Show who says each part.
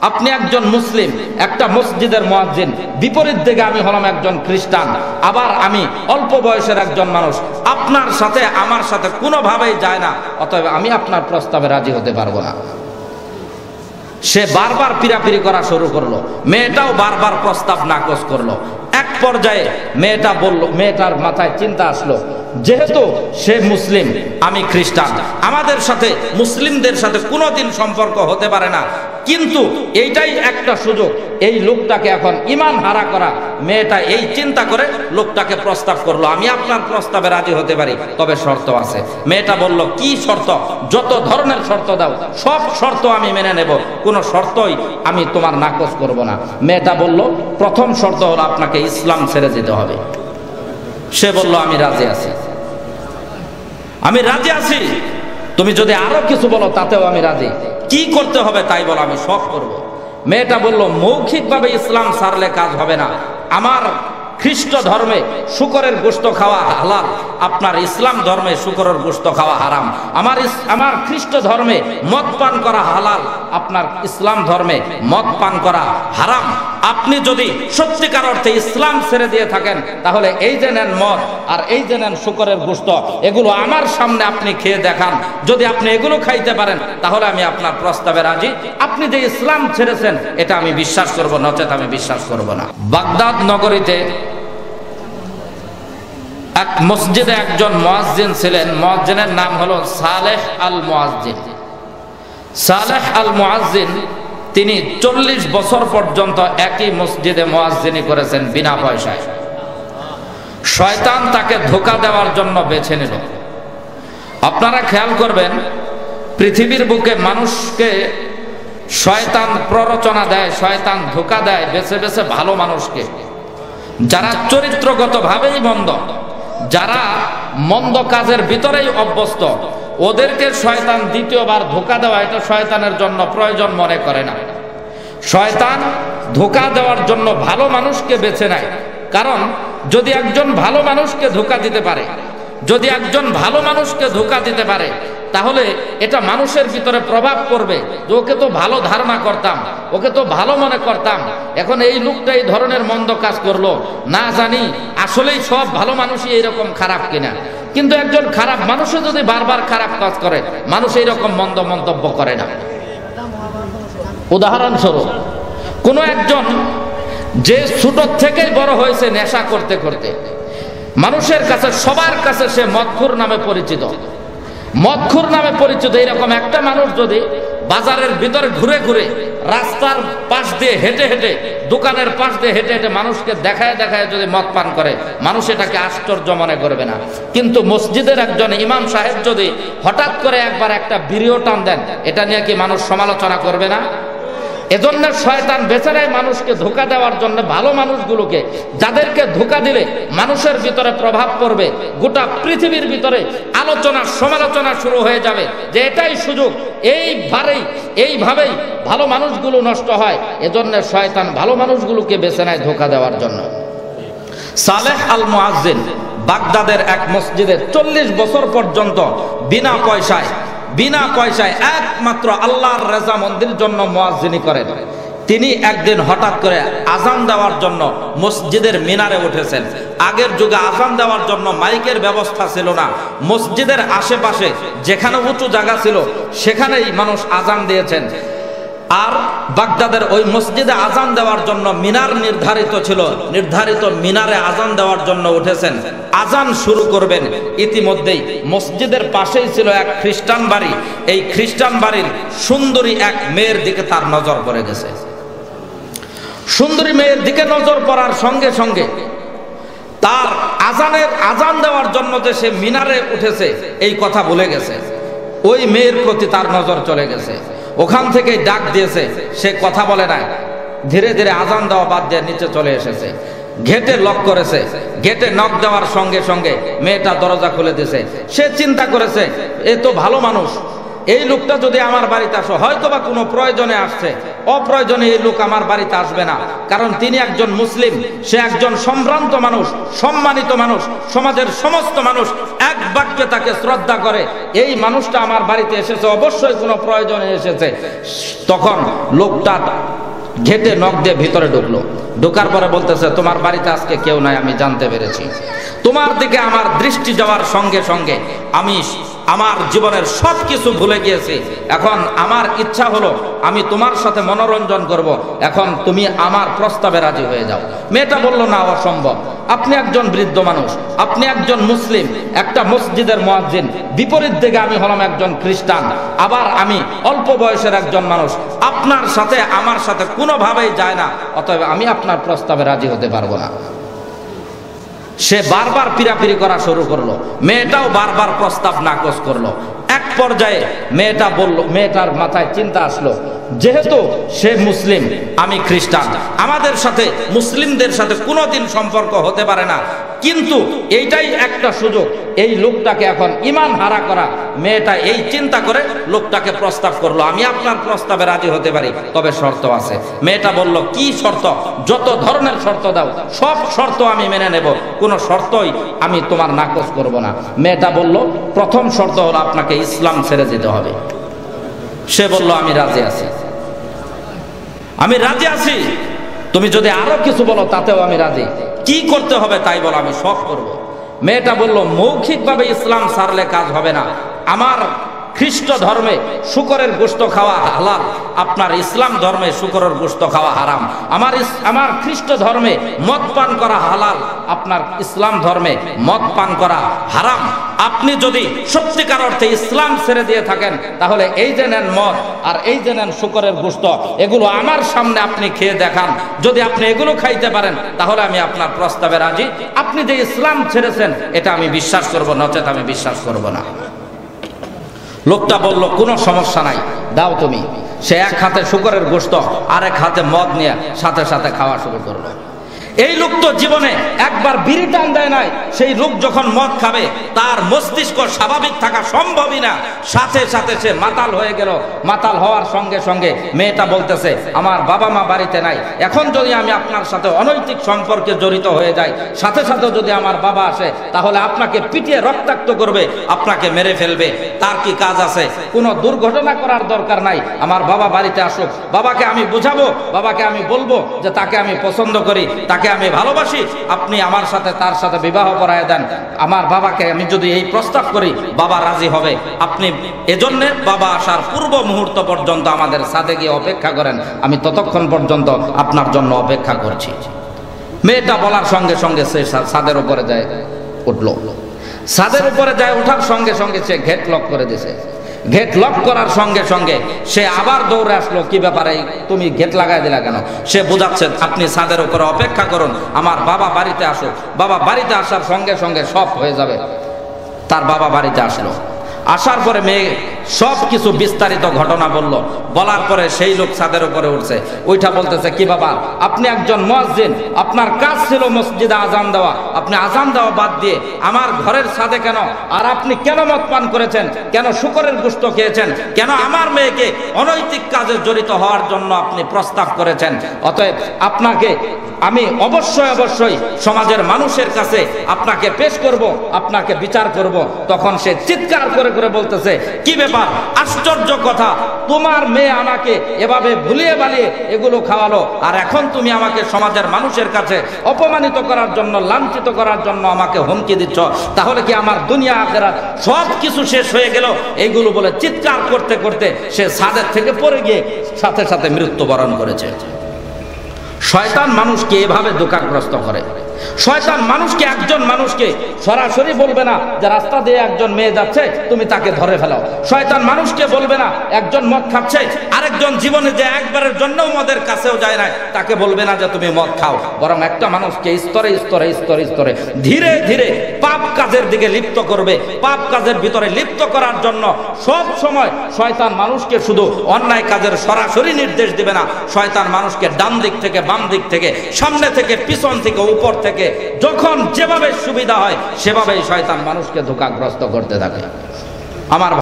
Speaker 1: আপনি একজন মুসলিম, একটা মসজিদের মুয়াজ্জিন, বিপরীত দিকে আমি হলাম একজন খ্রিস্টান, আবার আমি অল্প বয়সের একজন মানুষ, আপনার সাথে আমার সাথে কোনোভাবেই যায় না, অতএব আমি আপনার প্রস্তাবে রাজি হতে পারবো না। সে বারবার পিরাপিরি করা শুরু করলো, মেয়েটাও বারবার প্রস্তাব নাকচ করলো। এক পর্যায়ে মেয়েটা বলল, মেয়েটার মাথায় চিন্তা আসলো, যেহেতু সে মুসলিম, আমি খ্রিস্টান, আমাদের সাথে মুসলিমদের সাথে কোনোদিন সম্পর্ক হতে পারে না, কিন্তু এইটাই একটা সুযোগ এই লোকটাকে এখন ঈমান হারা করা। মেয়েটা এই চিন্তা করে লোকটাকে প্রস্তাব করলো, আমি আপনার প্রস্তাবে রাজি হতে পারি, তবে শর্ত আছে। মেয়েটা বলল, কি শর্ত? যত ধরনের শর্ত দাও, সব শর্ত আমি মেনে নেব, কোনো শর্তই আমি তোমার নাকচ করব না। মেয়েটা বলল, প্রথম শর্ত হলো আপনাকে ইসলাম ছেড়ে যেতে হবে। সে বলল, আমি রাজি আছি, আমি রাজি আছি, তুমি যদি আরো কিছু বলো তাতেও আমি রাজি, কি করতে হবে তাই বলো, আমি সব করব। মেয়েটা বলল, মৌখিকভাবে ইসলাম ছাড়লে কাজ হবে না, আমার খ্রিস্ট ধর্মে শূকরের গোশত খাওয়া হালাল, আপনার ইসলাম ধর্মে শূকরের গোশত খাওয়া হারাম। আমার খ্রিস্ট ধর্মে মদ পান করা হালাল, আপনার ইসলাম ধর্মে মদ পান করা হারাম। আপনি যদি সত্যিকার অর্থে ইসলাম ছেড়ে দিয়ে থাকেন, তাহলে এই যে নেন মদ আর এই যে নেন শূকরের গোশত, এগুলো আমার সামনে আপনি খেয়ে দেখান। যদি আপনি এগুলো খাইতে পারেন, তাহলে আমি আপনার প্রস্তাবে রাজি। আপনি যে ইসলাম ছেড়েছেন এটা আমি বিশ্বাস করব, নচেত আমি বিশ্বাস করব না। বাগদাদ নগরীতে এক মসজিদে একজন মুয়াজ্জিন ছিলেন, মুয়াজ্জিনের নাম হলো সালেহ আল মুয়াজ্জিন। সালেহ আল মুয়াজ্জিন তিনি 40 বছর পর্যন্ত একই মসজিদে মুয়াজ্জিনি করেছেন বিনা পয়সায়। শয়তান তাকে ধোঁকা দেওয়ার জন্য বেছে নিল। আপনারা খেয়াল করবেন, পৃথিবীর বুকে মানুষকে শয়তান প্ররোচনা দেয়, শয়তান ধোঁকা দেয় বেছে বেছে ভালো মানুষকে, যারা চরিত্রগতভাবেই মন্দ, যারা মন্দ কাজের ভিতরেই অভ্যস্ত, ওদেরকে শয়তান দ্বিতীয়বার ধোঁকা দেওয়া এটা শয়তানের জন্য প্রয়োজন মনে করে না। শয়তান ধোঁকা দেওয়ার জন্য ভালো মানুষকে বেছে নেয়, কারণ যদি একজন ভালো মানুষকে ধোঁকা দিতে পারে, যদি একজন ভালো মানুষকে ধোঁকা দিতে পারে, তাহলে এটা মানুষের ভিতরে প্রভাব পড়বে যে ওকে তো ভালো ধারণা করতাম, ওকে তো ভালো মনে করতাম, এখন এই লোকটা এই ধরনের মন্দ কাজ করলো, না জানি আসলেই সব ভালো মানুষই এইরকম খারাপ কিনা। কিন্তু একজন খারাপ মানুষও যদি বারবার খারাপ কাজ করে, মানুষ এইরকম মন্দ মন্তব্য করে না। উদাহরণস্বরূপ, কোনো একজন যে ছোট থেকেই বড় হয়েছে নেশা করতে করতে, মানুষের কাছে সবার কাছে সে মদখোর নামে পরিচিত, মদখোর নামে পরিচিত, এরকম একটা মানুষ যদি বাজারের ভিতরে ঘুরে ঘুরে, রাস্তার পাশ দিয়ে হেঁটে হেঁটে, দোকানের পাশ দিয়ে হেঁটে হেঁটে মানুষকে দেখায় দেখায় যদি মদ পান করে, মানুষ এটাকে আশ্চর্য মনে করবে না। কিন্তু মসজিদের একজন ইমাম সাহেব যদি হঠাৎ করে একবার একটা বিড়িও টান দেন, এটা নিয়ে কি মানুষ সমালোচনা করবে না? এজন্য শয়তান বেছে নেয় মানুষকে ধোঁকা দেওয়ার জন্য ভালো মানুষগুলোকে, যাদেরকে ধোঁকা দিলে মানুষের ভিতরে প্রভাব পড়বে, গোটা পৃথিবীর ভিতরে আলোচনা সমালোচনা শুরু হয়ে যাবে যে এটাই সুযোগ, এইভাবেই ভালো মানুষগুলো নষ্ট হয়। এজন্য শয়তান ভালো মানুষগুলোকে বেছে নেয় ধোঁকা দেওয়ার জন্য। সালেহ আল মুয়াজ্জিন বাগদাদের এক মসজিদে 40 বছর পর্যন্ত বিনা পয়সায় একমাত্র আল্লাহর রেজামন্দির জন্য মুয়াজ্জিনি করেন। তিনি একদিন হঠাৎ করে আজান দেওয়ার জন্য মসজিদের মিনারে উঠেছেন। আগের যুগে আজান দেওয়ার জন্য মাইকের ব্যবস্থা ছিল না, মসজিদের আশেপাশে যেখানে উঁচু জায়গা ছিল সেখানেই মানুষ আজান দিয়েছেন। আর বাগদাদের ওই মসজিদে আজান দেওয়ার জন্য মিনার নির্ধারিত ছিল, নির্ধারিত মিনারে আজান দেওয়ার জন্য উঠেছেন। আজান শুরু করবেন, ইতিমধ্যেই মসজিদের পাশেই ছিল এক খ্রিস্টান বাড়ি। এই খ্রিস্টান বাড়ির সুন্দরী এক মেয়ের দিকে তার নজর পড়ে গেছে। সুন্দরী মেয়ের দিকে নজর পড়ার সঙ্গে সঙ্গে তার আজান দেওয়ার জন্য যে সে মিনারে উঠেছে এই কথা ভুলে গেছে। ওই মেয়ের প্রতি তার নজর চলে গেছে, ওখান থেকেই ডাক দিয়েছে, সে কথা বলে নাই, ধীরে ধীরে আজান দেওয়া বাদ দিয়ে নিচে চলে এসেছে। গেটে লক করেছে, গেটে নক দেওয়ার সঙ্গে সঙ্গে মেয়েটা দরজা খুলে দিয়েছে। সে চিন্তা করেছে, এ তো ভালো মানুষ, এই লোকটা যদি আমার বাড়িতে আসে, হয়তো বা কোনো প্রয়োজনে আসছে, অপ্রয়োজনে এই লোক আমার বাড়িতে আসবে না, কারণ তিনি একজন মুসলিম, সে একজন সম্ভ্রান্ত মানুষ, সম্মানিত মানুষ, সমাজের সমস্ত মানুষ এক বাক্যে তাকে শ্রদ্ধা করে। এই মানুষটা আমার বাড়িতে এসেছে, অবশ্যই কোনো প্রয়োজনে এসেছে। তখন লোকটা ঘেটে নখ দিয়ে ভিতরে ঢুকলো। ঢোকার পরে বলতেছে, তোমার বাড়িতে আজকে কেউ নাই, আমি জানতে পেরেছি। তোমার দিকে আমার দৃষ্টি যাওয়ার সঙ্গে সঙ্গে আমি আমার জীবনের সব কিছু ভুলে গিয়েছি। এখন আমার ইচ্ছা হলো আমি তোমার সাথে মনোরঞ্জন করব। এখন তুমি আমার প্রস্তাবে রাজি হয়ে যাও। মেয়েটা বলল, না, অসম্ভব। আপনি একজন বৃদ্ধ মানুষ, আপনি একজন মুসলিম, একটা মসজিদের মুয়াজ্জিন, বিপরীত দিকে আমি হলাম একজন খ্রিস্টান, আবার আমি অল্প বয়সের একজন মানুষ। আপনার সাথে আমার সাথে কোনোভাবেই যায় না, অতএব আমি আপনার প্রস্তাবে রাজি হতে পারবো না। সে বারবার পিরাপিরি করা শুরু করলো, মেয়েটাও বারবার প্রস্তাব নাকচ করলো। এক পর্যায়ে মেয়েটা বলল, মেয়েটার মাথায় চিন্তা আসলো, যেহেতু সে মুসলিম, আমি খ্রিস্টান, আমাদের সাথে মুসলিমদের সাথে কোনোদিন সম্পর্ক হতে পারে না, কিন্তু এইটাই একটা সুযোগ এই লোকটাকে এখন ঈমান হারা করা। মেয়েটা এই চিন্তা করে লোকটাকে প্রস্তাব করলো, আমি আপনার প্রস্তাবে রাজি হতে পারি, তবে শর্ত আছে। মেয়েটা বলল, কি শর্ত? যত ধরনের শর্ত দাও, সব শর্ত আমি মেনে নেব, কোনো শর্তই আমি তোমার নাকচ করব না। মেয়েটা বলল, প্রথম শর্ত হলো আপনাকে ইসলাম ছেড়ে যেতে হবে। সে বলল, আমি রাজি আছি, আমি রাজি আছি, তুমি যদি আরো কিছু বলো তাতেও আমি রাজি। কি করতে হবে তাই বলো, আমি সব করব। মেয়েটা বলল, মৌখিকভাবে ইসলাম ছাড়লে কাজ হবে না। আমার খ্রিস্ট ধর্মে শুকরের গোশত খাওয়া হালাল, আপনার ইসলাম ধর্মে শুকরের গোশত খাওয়া হারাম। আমার খ্রিস্ট ধর্মে মদ পান করা হালাল, আপনার ইসলাম ধর্মে মদ পান করা হারাম। আপনি যদি সত্যিকার অর্থে ইসলাম ছেড়ে দিয়ে থাকেন, তাহলে এই যে নেন মদ আর এই যে নেন শুকরের গোশত, এগুলো আমার সামনে আপনি খেয়ে দেখান। যদি আপনি এগুলো খাইতে পারেন, তাহলে আমি আপনার প্রস্তাবে রাজি। আপনি যে ইসলাম ছেড়েছেন এটা আমি বিশ্বাস করব, নচেত আমি বিশ্বাস করব না। লোকটা বলল, কোনো সমস্যা নাই, দাও তুমি। সে এক হাতে শুকরের গোশত আর এক হাতে মদ নিয়ে সাথে সাথে খাওয়া শুরু করলো। এই লোক তো জীবনে একবার বিড়ি টান দেয় নাই, সেই লোক যখন মদ খাবে তার মস্তিষ্ক স্বাভাবিক থাকা সম্ভবই না। সাথে সাথে সে মাতাল হয়ে গেল। মাতাল হওয়ার সঙ্গে সঙ্গে মেয়েটা বলতেছে, আমার বাবা মা বাড়িতে নাই, এখন যদি আমি আপনার সাথে অনৈতিক সম্পর্কে জড়িত হয়ে যাই, সাথে সাথে যদি আমার বাবা আসে, তাহলে আপনাকে পিটিয়ে রক্তাক্ত করবে, আপনাকে মেরে ফেলবে। তার কি কাজ আছে? কোনো দুর্ঘটনা করার দরকার নাই, আমার বাবা বাড়িতে আসুক, বাবাকে আমি বুঝাবো, বাবাকে আমি বলবো যে তাকে আমি পছন্দ করি, তাকে আমি ভালোবাসি, আপনি আমার সাথে তার সাথে বিবাহ করায় দেন। আমার বাবাকে আমি যদি এই প্রস্তাব করি, বাবা রাজি হবে। আপনি এজন্য বাবা আসার পূর্ব মুহূর্ত পর্যন্ত আমাদের ছাদে গিয়ে অপেক্ষা করেন, আমি ততক্ষণ পর্যন্ত আপনার জন্য অপেক্ষা করছি। মেয়েটা বলার সঙ্গে সঙ্গে সে ছাদের উপরে যায় উঠলো। ছাদের উপরে যায় ওঠার সঙ্গে সঙ্গে সে গেট লক করে দিয়েছে। গেট লক করার সঙ্গে সঙ্গে সে আবার দৌড়ে আসলো, কি ব্যাপারে তুমি গেট লাগাই দিলা কেন? সে বোঝাচ্ছে, আপনি ছাদের উপরে অপেক্ষা করুন, আমার বাবা বাড়িতে আসুক। বাবা বাড়িতে আসার সঙ্গে সঙ্গে সব হয়ে যাবে। তার বাবা বাড়িতে আসলো। আসার পরে মেয়ে সব কিছু বিস্তারিত ঘটনা বলল। বলার পরে সেই লোক ছাদের উপরে উঠছে, ওইটা বলতেছে, কি বাবা, আপনি একজন মুয়াজ্জিন, আপনার কাজ ছিল মসজিদে আজান দেওয়া, আপনি আজান দেওয়া বাদ দিয়ে আমার ঘরের ছাদে কেন? আর আপনি কেন মদ পান করেছেন? কেন শুকরের গোশত খেয়েছেন? কেন আমার মেয়েকে অনৈতিক কাজে জড়িত হওয়ার জন্য আপনি প্রস্তাব করেছেন? অতএব আপনাকে আমি অবশ্যই সমাজের মানুষের কাছে আপনাকে পেশ করব, আপনাকে বিচার করব। তখন সে চিৎকার করে করে বলতেছে, কি ব্যাপার, আশ্চর্য কথা, তোমার মেয়ে আমাকে এভাবে ভুলিয়ে বালিয়ে এগুলো খাওয়ালো, আর এখন তুমি আমাকে সমাজের মানুষের কাছে অপমানিত করার জন্য, লাঞ্ছিত করার জন্য আমাকে হুমকি দিচ্ছ, তাহলে কি আমার দুনিয়া আখিরাত সব কিছু শেষ হয়ে গেল? এইগুলো বলে চিৎকার করতে করতে সে ছাদের থেকে পড়ে গিয়ে সাথে সাথে মৃত্যুবরণ করেছে। শয়তান মানুষকে এভাবে ধোঁকাগ্রস্ত করে। শয়তান মানুষকে, একজন মানুষকে সরাসরি বলবে না যে রাস্তা দিয়ে একজন মেয়ে যাচ্ছে তুমি তাকে ধরে ফেলাও। শয়তান মানুষকে বলবে না একজন মদ খাচ্ছে, আরেকজন জীবনে যে একবারের জন্যও মদের কাছেও যায় না তাকে বলবে না যে তুমি মদ খাও। বরং একটা মানুষকে স্তরে স্তরে স্তরে স্তরে ধীরে ধীরে পাপ কাজের দিকে লিপ্ত করবে। পাপ কাজের ভিতরে লিপ্ত করার জন্য সব সময় শয়তান মানুষকে শুধু অন্যায় কাজের সরাসরি নির্দেশ দিবে না, শয়তান মানুষকে ডান দিক থেকে, বাম দিক থেকে, সামনে থেকে, পিছন থেকে, উপর থেকে, যখন যেভাবে সুবিধা হয় সেভাবেই শয়তান মানুষকে ধোঁকাগ্রস্ত করতে থাকে। আমার